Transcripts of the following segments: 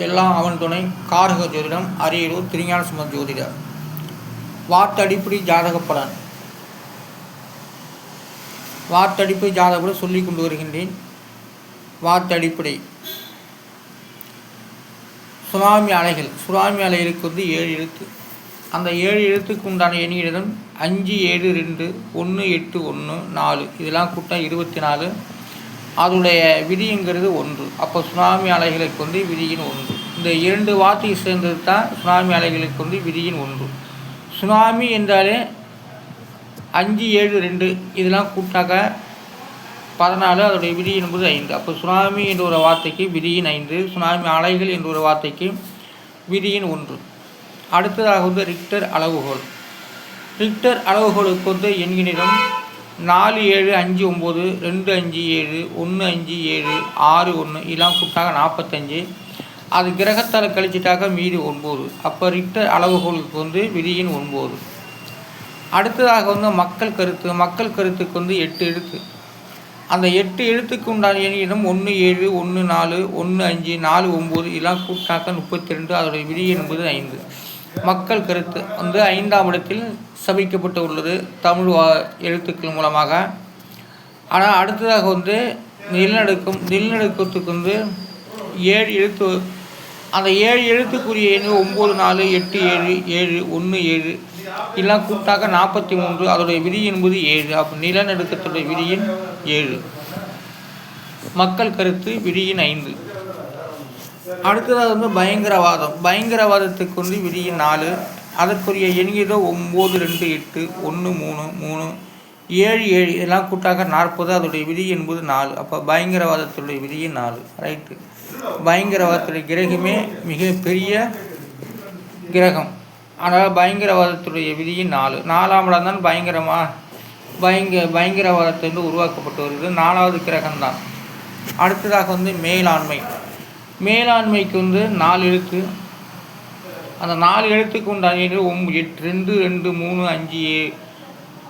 எல்லாம் அவன் துணை காரக ஜோதிடம் அரியலூர் திருஞான சம்பந்த ஜோதிடர். வார்த்தடிப்படி ஜாதக பலன். வார்த்தடிப்படை ஜாதகப்படி சொல்லிக் கொண்டு வருகின்றேன். வார்த்தடிப்படை சுனாமி அலைகள். சுனாமி அலைகளுக்கு 7 எழுத்து. அந்த 7 எழுத்துக்கு உண்டான எண்ணிடம் 5 7 2 1 8 1 4 இதெல்லாம் கூட்டம் 24. அதோடைய விதிங்கிறது 1. அப்போ சுனாமி அலைகளுக்கு விதியின் 1. இந்த 2 வார்த்தையை சேர்ந்தது தான் சுனாமி அலைகளுக்கு விதியின் 1. சுனாமி என்றாலே 5 7 2 இதெல்லாம் கூட்டாக 14. அதோடைய விதி என்பது 5. அப்போ சுனாமி என்ற ஒரு வார்த்தைக்கு விதியின் 5, சுனாமி அலைகள் என்ற ஒரு வார்த்தைக்கு விதியின் 1. அடுத்ததாக ரிக்டர் அளவுகோல். ரிக்டர் அளவுகோலுக்கு எண்ணிடம் 4 7 5 9 2 5 7 1 5 7 6 1 இதெல்லாம் கூட்டாக 45. அது கிரகத்தால் கழிச்சிட்டாக்க மீதி 9. அப்போ ரிக்டர் அளவுகோலுக்கு விதியின் 9. அடுத்ததாக மக்கள் கருத்து. மக்கள் கருத்துக்கு 8 எழுத்து. அந்த 8 எழுத்துக்கு உண்டான எண்ணிடம் 1 7 1 4 1 5 4 9 இதெல்லாம் கூட்டாக்க 32. அதோடைய விதி என்பது 5. மக்கள் கருத்து 5ஆம் இடத்தில் சபிக்கப்பட்டு உள்ளது தமிழ் எழுத்துக்கள் மூலமாக. ஆனால் அடுத்ததாக நிலநடுக்கம். நிலநடுக்கத்துக்கு 7 எழுத்து. அந்த 7 எழுத்துக்குரிய எண் 9 4 8 7 7 1 7 இதெல்லாம் கூட்டாக 43. அதோடைய விதி என்பது 7. அப்போ நிலநடுக்கத்துடைய விதியின் 7. மக்கள் கருத்து விதியின் 5. அடுத்ததாக பயங்கரவாதம். பயங்கரவாதத்துக்கு விதியின் 4. அதற்குரிய எண்ணியதோ 9 2 8 1 3 3 7 7 இதெல்லாம் கூட்டாக 40. அதோடைய விதி என்பது 4. அப்போ பயங்கரவாதத்துடைய விதியின் 4. ரைட்டு. பயங்கரவாதத்துடைய கிரகமே மிக பெரிய கிரகம். ஆனால் பயங்கரவாதத்துடைய விதியின் 4. 4ஆம் இடம் தான் பயங்கரவாதத்தை உருவாக்கப்பட்டு வருகிறது. 4வது கிரகம்தான். அடுத்ததாக மேலாண்மை. மேலாண்மைக்கு 4 எழுத்து. அந்த 4 எழுத்துக்கு உண்டான 8 2 2 3 5 7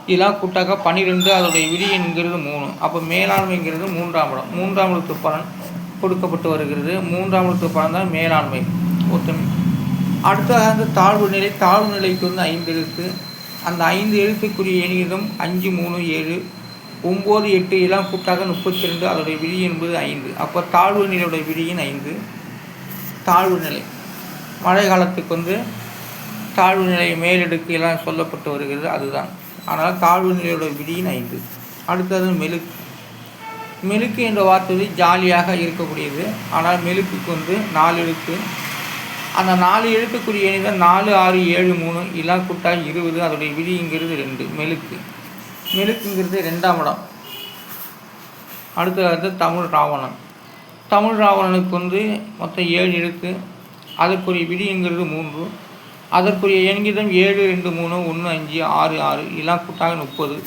இதெல்லாம் கூட்டாக 12. அதோடைய விதி என்கிறது 3. அப்போ மேலாண்மைங்கிறது 3ஆம் இடம். 3ஆம் இடத்து பலன் கொடுக்கப்பட்டு வருகிறது. 3ஆம் இடத்து பலன் தான் மேலாண்மை. அடுத்ததாக தாழ்வு நிலை. தாழ்வு நிலைக்கு 5 எழுத்து. அந்த 5 எழுத்துக்குரிய எண்ணிடம் 5 3 7 9 8 இதெல்லாம் கூட்டாக 32. அதோடைய விதி என்பது 5. அப்போ தாழ்வு நிலையுடைய விதியின் 5. தாழ்வு நிலை மழை காலத்துக்கு தாழ்வு நிலை மேலெடுக்கு எல்லாம் சொல்லப்பட்டு வருகிறது. அதுதான். ஆனால் தாழ்வு நிலையுடைய விதியின் 5. அடுத்தது மெழுக்கு. மெழுக்கு என்ற வார்த்தை ஜாலியாக இருக்கக்கூடியது. ஆனால் மெழுக்குக்கு 4 எழுத்து. அந்த 4 எழுத்துக்குரிய எண்ணிதான் 4 6 7 3 இதெல்லாம் கூட்டாக 20. அதோடைய விதிங்கிறது 2. மெழுக்கு. மெழுக்குங்கிறது 2ஆம் இடம். அடுத்தது தமிழ் ராவணன். தமிழ் ராவணனுக்கு மொத்தம் 7 எழுத்து. அதற்குரிய விதிங்கிறது 3. அதற்குரிய எண்கிதம் 7 2 3 1 5 6 6 இதெல்லாம் கூட்டாக 30.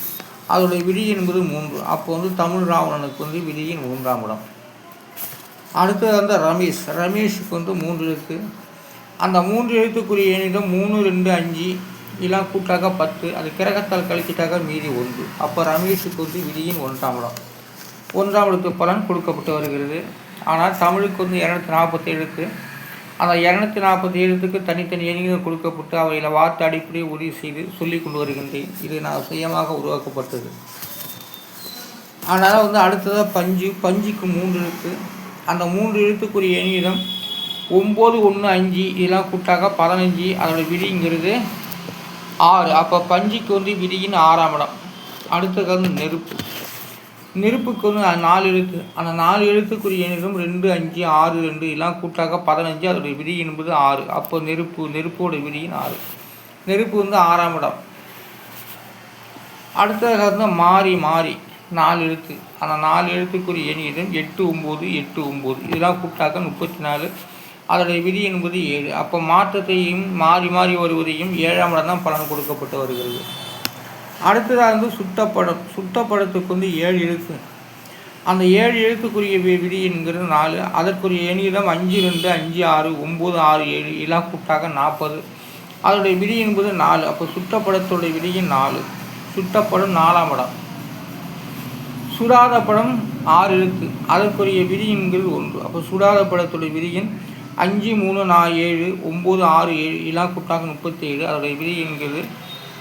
அதோடைய விதி என்பது 3. அப்போ தமிழ் ராவணனுக்கு விதியின் 3ஆம் இடம். அடுத்தது ரமேஷ். ரமேஷுக்கு 3 எழுத்து. அந்த 3 எழுத்துக்குரிய எண்ணிடம் 3 2 5 இதெல்லாம் கூட்டாக 10. அது கிரகத்தால் கழிச்சிட்டாக மீதி 1. அப்போ ரமேஷுக்கு விதியின் 1ஆம் இடம். 1ஆம் இடத்து பலன் கொடுக்கப்பட்டு வருகிறது. ஆனால் தமிழுக்கு 240 எழுத்து. அந்த 240 எழுத்துக்கு தனித்தனி எண்ணிகள் கொடுக்கப்பட்டு அவையில் வார்த்தை அடிப்படையை உறுதி செய்து சொல்லி கொண்டு வருகின்றேன். இது நான் சுயமாக உருவாக்கப்பட்டது. ஆனால் அடுத்ததாக பஞ்சு. பஞ்சுக்கு 3 எழுத்து. அந்த 3 எழுத்துக்குரிய எண்ணிடம் 9 1 5 இதெல்லாம் கூட்டாக 15. அதோடய விதிங்கிறது 6. அப்போ பஞ்சுக்கு விதியின் 6ஆம் இடம். அடுத்தது நெருப்பு. நெருப்புக்கு 4 எழுத்து. அந்த 4 எழுத்துக்குரிய எண்ணிடம் 2 5 6 2 இதெல்லாம் கூட்டாக 15. அதோடைய விதி என்பது 6. அப்போ நெருப்போட விதியின் 6. நெருப்பு 6ஆம் இடம். அடுத்ததாக மாறி. மாறி 4 எழுத்து. அந்த 4 எழுத்துக்குரிய எண்ணிடம் 8 9 8 9 இதெல்லாம் கூட்டாக 34. அதோடைய விதி என்பது 7. அப்போ மாற்றத்தையும் மாறி மாறி வருவதையும் 7ஆம் இடம் தான் பலன் கொடுக்கப்பட்டு வருகிறது. அடுத்ததாக சுட்டப்படம். சுட்டப்படத்துக்கு 7 எழுத்து. அந்த 7 எழுத்துக்குரிய விதி என்கிறது 4. அதற்குரிய எண்ணிடம் 5 2 5 6 9 6 7 இதெல்லாம் கூட்டாக 40. அதோடைய விதி என்பது 4. அப்போ சுட்டப்படத்துடைய விதியின் 4. சுட்டப்படம் 4ஆம் இடம். சுடாத படம் 6 எழுத்து. அதற்குரிய விதி என்கிறது 1. அப்போ சுடாத படத்துடைய விதியின் 5 3 4 7 9 6 7 இலா கூட்டாக 37. அதோடைய விதி என்கிறது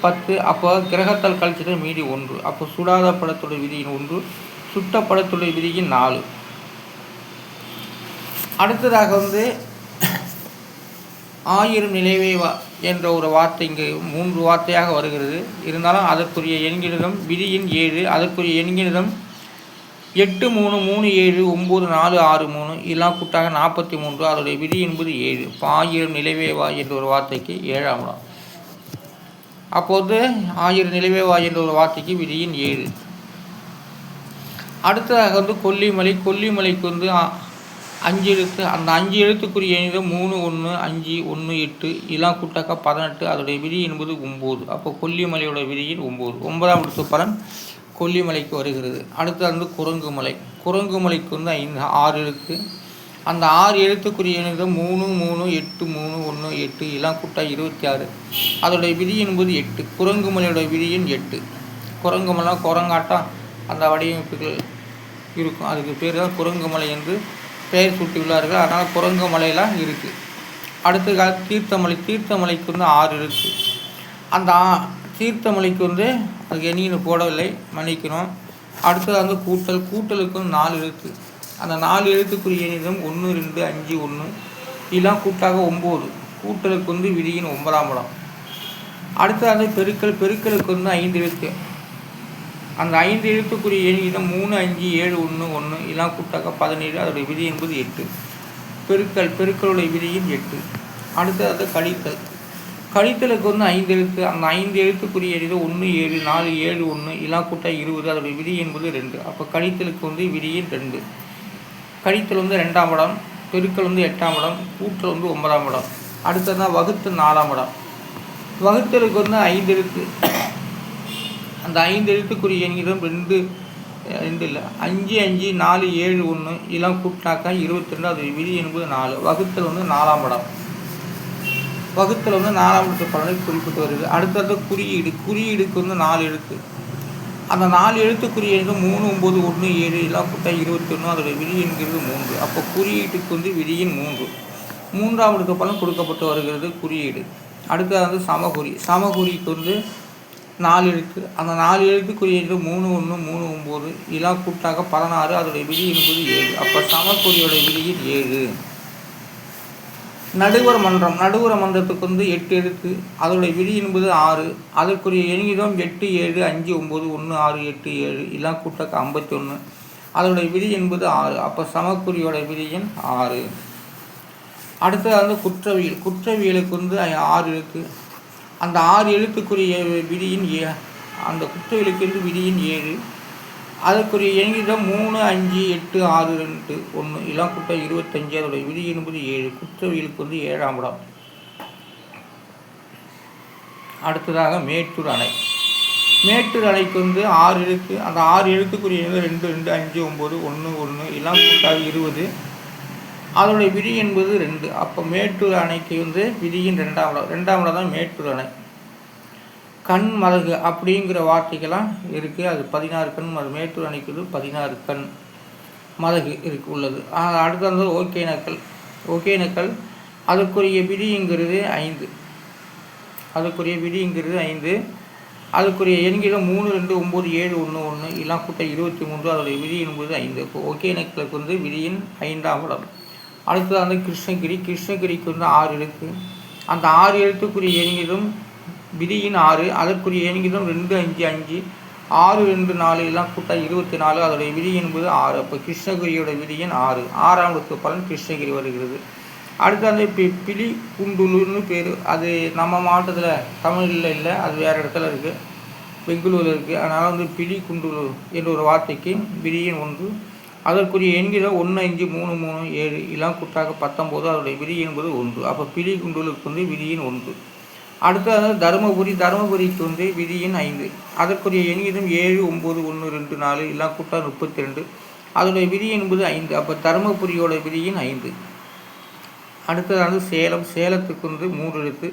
10. அப்போ கிரகத்தால் கழிச்சது மீதி 1. அப்போ சுடாத படத்துடைய விதியின் 1, சுட்ட படத்துடைய விதியின் 4. அடுத்ததாக ஆயிரம் நிலைவே என்ற ஒரு வார்த்தை இங்கு 3 வார்த்தையாக வருகிறது. இருந்தாலும் அதற்குரிய எண்கிணிதம் விதியின் 7. அதற்குரிய எண்கிணிதம் 8 3 3 7 9 4 6 3 எல்லாம் கூட்டாக 43. அதோடைய விதி என்பது 7. இப்போ ஆயிரம் நிலைவேவா என்ற ஒரு வார்த்தைக்கு 7ஆம் இடம். அப்போது ஆயிரம் நிலைவேவா என்ற ஒரு வார்த்தைக்கு விதியின் 7. அடுத்ததாக கொல்லிமலை. கொல்லிமலைக்கு 5 எழுத்து. அந்த 5 எழுத்துக்குரிய எண்ணிதம் 3 1 5 1 8 எல்லாம் கூட்டாக்க 18. அதோடைய விதி என்பது 9. அப்போ கொல்லிமலையோட விதியின் 9. 9ஆம் எழுத்து பலன் கொல்லிமலைக்கு வருகிறது. அடுத்து குரங்குமலை. குரங்குமலைக்கு 6 எழுத்து. அந்த 6 எழுத்துக்குரிய எண்ணிதம் 3 3 8 3 1 8 எல்லாம் கூட்டா 26. அதோடைய விதி என்பது 8. குரங்குமலையோட விதியின் 8. குரங்குமலை குரங்காட்டம் அந்த வடிவமைப்புகள் இருக்கும். அதுக்கு பேர் தான் குரங்குமலை என்று பெயர் சூட்டியுள்ளார்கள். அதனால் குரங்கு மலையெல்லாம் இருக்குது. அடுத்த கால தீர்த்தமலை. தீர்த்தமலைக்கு 6 எழுத்து. அந்த தீர்த்தமலைக்கு அதுக்கு எண்ணின்னு போடவில்லை, மன்னிக்கணும். அடுத்தது கூட்டல். கூட்டலுக்கு 4 எழுத்து. அந்த 4 எழுத்துக்குரிய எண்ணிதம் 1 2 5 1 இதெல்லாம் கூட்டாக 9. கூட்டலுக்கு விதியின் 9ஆம் இடம். அடுத்தது பெருக்கல். பெருக்கலுக்கு 5 எழுத்து. அந்த 5 எழுத்துக்குரிய எண்ணிதம் 3 5 7 1 1 இதெல்லாம் கூட்டாக 17. அதோடைய விதி என்பது 8. பெருக்களுடைய விதியின் 8. அடுத்தது கழித்தல். கழித்தலுக்கு 5 எழுத்து. அந்த 5 எழுத்துக்குரிய எண்ணிதம் 1 7 4 7 1 இதெல்லாம் கூட்டாக 20. அதோடைய விதி என்பது 2. அப்போ கழித்தலுக்கு விதியின் 2. கழித்தல் 2ஆம் இடம். பெருக்கல் 8ஆம் இடம். கூட்டல் 9ஆம் இடம். அடுத்தது வகுத்தல் 4ஆம் இடம். வகுத்தலுக்கு 5 எழுத்து. அந்த 5 எழுத்துக்குரிய எண்ணிதம் 2 இல்லை 5 5 4 7 1 இதெல்லாம் கூட்டினாக்கா 22. அது விதி என்பது 4. வகுத்தல் 4ஆம் இடம். வகுத்தல் 4ஆம் இடத்து பலனை குறிப்பிட்டு வருது. அடுத்தது குறியீடு. குறியீடுக்கு 4 எழுத்து. அந்த 4 எழுத்துக்குரிய எண்ணிதம் 3 9 1 7 இதெல்லாம் கூட்டா 21. அதோடைய விதி என்கிறது 3. அப்போ குறியீட்டுக்கு விதியின் 3. 3ஆம் இடத்து பலன் கொடுக்கப்பட்டு வருகிறது குறியீடு. அடுத்தது சமகுறி. சமகுறிக்கு 4 எழுத்து. அந்த 4 எழுத்துக்குரிய 3 1 3 9 இதெல்லாம் கூட்டாக 16. அதோடைய விதி என்பது 7. அப்போ சமக்குறியோட விதியின் 7. நடுவர் மன்றம். நடுவர் மன்றத்துக்கு 8 எழுத்து. அதோடைய விதி என்பது 6. அதற்குரிய எண்ணிதம் 8 7 5 9 1 6 8 7 இதெல்லாம் கூட்டாக 51. அதோடைய விதி என்பது 6. அப்போ சமக்குறியோட விதியின் 6. அடுத்தது குற்றவியல். குற்றவியலுக்கு 6 எழுத்து. அந்த 6 எழுத்துக்குரிய விதியின் அந்த குற்றவியலுக்கு விதியின் 7. அதற்குரிய எண்ணிதம் 3 5 8 6 2 1 இதெல்லாம் கூட்ட 25. அதோடைய விதி என்பது 7. குற்றவியலுக்கு 7ஆம் இடம். அடுத்ததாக மேட்டூர் அணை. மேட்டூர் அணைக்கு 6 எழுத்து. அந்த 6 எழுத்துக்குரிய 2 2 5 9 1 1 இதெல்லாம் கூட்டாக 20. அதோடைய விதி என்பது 2. அப்போ மேட்டூர் அணைக்கு விதியின் 2ஆம் இடம். 2ஆம் இடம் தான் மேட்டூர் அணை. கண் மதகு அப்படிங்கிற வார்த்தைகள்லாம் இருக்குது. அது 16 கண். அது மேட்டூர் அணைக்கு 16 கண் மதகு உள்ளது. அடுத்தது ஒகேனக்கல். ஒகேனக்கல் அதுக்குரிய விதிங்கிறது 5. அதுக்குரிய விதிங்கிறது 5. அதுக்குரிய எண்கிடம் 3 2 9 7 1 1 இதெல்லாம் கூட்ட 23. அதோடைய விதி என்பது 5. இப்போ ஒகேனக்கலுக்கு விதியின் 5ஆம் இடம். அடுத்தது கிருஷ்ணகிரி. கிருஷ்ணகிரிக்கு 6 எழுத்து. அந்த 6 எழுத்துக்குரிய எண்கிடம் விதியின் 6. அதற்குரிய எண்கிடம் 2 5 5 6 2 4 எல்லாம் கூட்டா 24. அதோடைய விதி என்பது 6. அப்போ கிருஷ்ணகிரியோட விதியின் 6. 6ஆம் இடத்து பலன் கிருஷ்ணகிரி வருகிறது. அடுத்து பிலி குண்டுலுன்னு பேர். அது நம்ம மாவட்டத்தில் தமிழில் இல்லை, அது வேறு இடத்துல இருக்குது, பெங்களூரில் இருக்குது. அதனால் பிலி குண்டுலு என்ற ஒரு வார்த்தைக்கு விதியின் 1. அதற்குரிய எண்கிடம் 1 5 3 3 7 எல்லாம் கூட்டாக 19. அதோடைய விதி என்பது 1. அப்போ பிலி குண்டுலுக்கு விதியின் 1. அடுத்தது தருமபுரி. தருமபுரிக்கு விதியின் 5. அதற்குரிய எண்கிடம் 7 9 1 2 4 எல்லாம் கூட்டா 32. அதோடைய விதி என்பது 5. அப்போ தருமபுரியோட விதியின் 5. அடுத்தது சேலம். சேலத்துக்கு 3 எழுத்து.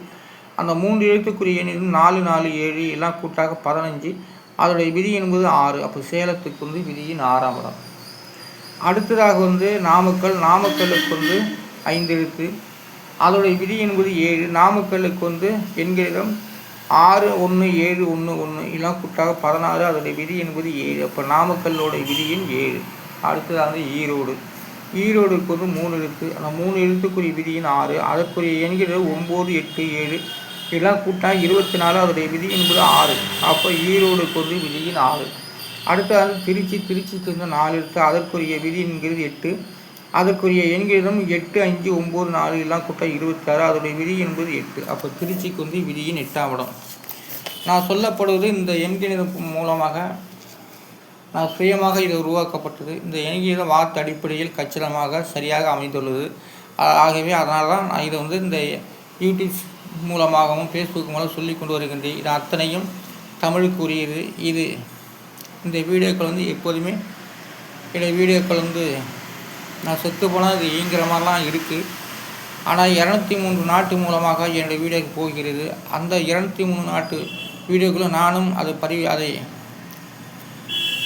அந்த 3 எழுத்துக்குரிய எண்ணிலும் 4 4 7 எல்லாம் கூட்டாக 15. அதோடைய விதி என்பது 6. அப்போ சேலத்துக்கு விதியின் 6ஆம் இடம். அடுத்ததாக நாமக்கல். நாமக்கலுக்கு 5 எழுத்து. அதோடைய விதி என்பது 7. நாமக்கல்லுக்கு வந்து எண்களிடம் 6 1 7 1 1 இதெல்லாம் கூட்டாக 16. அதோடைய விதி என்பது 7. அப்போ நாமக்கல்லோடைய விதியின் 7. அடுத்தது ஈரோடு. ஈரோடுக்கு வந்து 3 எழுத்து. அந்த 3 எழுத்துக்குரிய விதியின் 6. அதற்குரிய எண்களிடம் 9 8 7 இதெல்லாம் கூட்டாக 24. அதோடைய விதி என்பது 6. அப்போ ஈரோடுக்கு வந்து விதியின் 6. அடுத்தது திருச்சிக்கு வந்து 4 எழுத்து. அதற்குரிய விதி என்கிறது 8. அதற்குரிய எண்களிடம் 8 5 9 4 எல்லாம் கூட்டாக 26. அதோடைய விதி என்பது 8. அப்போ திருச்சிக்கு வந்து விதியின் 8ஆம் இடம். நான் சொல்லப்படுவது இந்த எண்கணிதம் மூலமாக நான் சுயமாக இது உருவாக்கப்பட்டது. இந்த எண்கணிதம் வார்த்தை அடிப்படையில் கச்சிதமாக சரியாக அமைந்துள்ளது. ஆகவே அதனால தான் நான் இதை வந்து இந்த யூடியூப் மூலமாகவும் ஃபேஸ்புக் மூலம் சொல்லி கொண்டு வருகின்றேன். இது அத்தனையும் தமிழுக்கு உரியது. இந்த வீடியோக்கள் வந்து எப்போதுமே என்னுடைய வீடியோக்கள் வந்து நான் செத்து போனால் இது இயங்குகிற மாதிரிலாம் இருக்குது. ஆனால் 203 நாட்டு மூலமாக என்னுடைய வீடியோக்கு போகிறது. அந்த 203 நாட்டு வீடியோக்களும் நானும்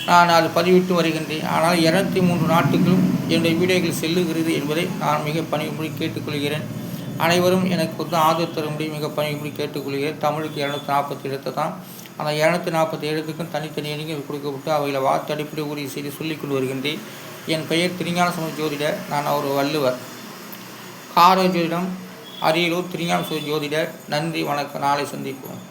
நான் அது பதிவிட்டு வருகின்றேன். ஆனால் 203 நாட்டுகளும் என்னுடைய வீடியோக்கள் செல்லுகிறது என்பதை நான் மிக பணிவுபடி கேட்டுக்கொள்கிறேன். அனைவரும் எனக்கு வந்து ஆதரவு தரும்படி மிக பணிவுபடி கேட்டுக்கொள்கிறேன். தமிழுக்கு 240 எழுத்து தான். அந்த 240 எழுத்துக்கும் தனித்தனி எண்ணிக்கை கொடுக்கப்பட்டு அவையில் வார்த்தை அடிப்படை உறுதி செய்து சொல்லிக் கொண்டு வருகின்றேன். என் பெயர் திருஞான சம்பந்த ஜோதிடர். நான் ஒரு வள்ளுவர். கார ஜோதிடம், அரியலூர் திருஞான சம்பந்த ஜோதிடர். நன்றி, வணக்கம். நாளை சந்திப்போம்.